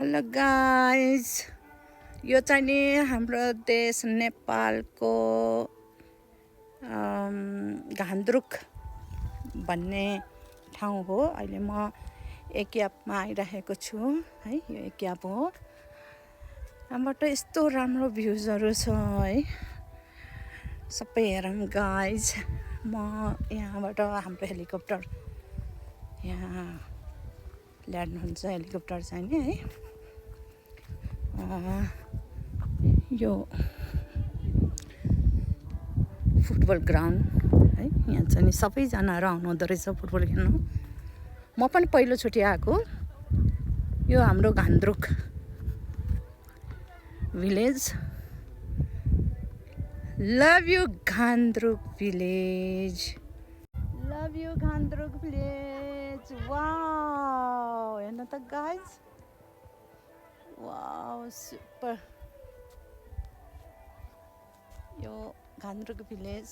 Hello guys, यो चाहिँ नि हाम्रो देश नेपालको घान्द्रुक भन्ने ठाउँ हो। अहिले म एकियापमा आइरहेको छु है। यो एकियाप हो। यहाँबाट यस्तो राम्रो भ्यूजहरू छ है, सबै हेरौँ गाइस। म यहाँबाट हाम्रो हेलिकप्टर यहाँ ल्यान्ड हुन्छ, हेलिकप्टर चाहिँ नि है। यो फुटबल ग्राउन्ड है, यहाँ चाहिँ नि सबैजनाहरू आउनुहुँदो रहेछ फुटबल खेल्नु। म पनि पहिलोचोटि आएको। यो हाम्रो Ghandruk village. Love you Ghandruk village, love you Ghandruk village. Wow, हेर्नु त गाइज, वाउ सुपर। यो घान्द्रुक भिलेज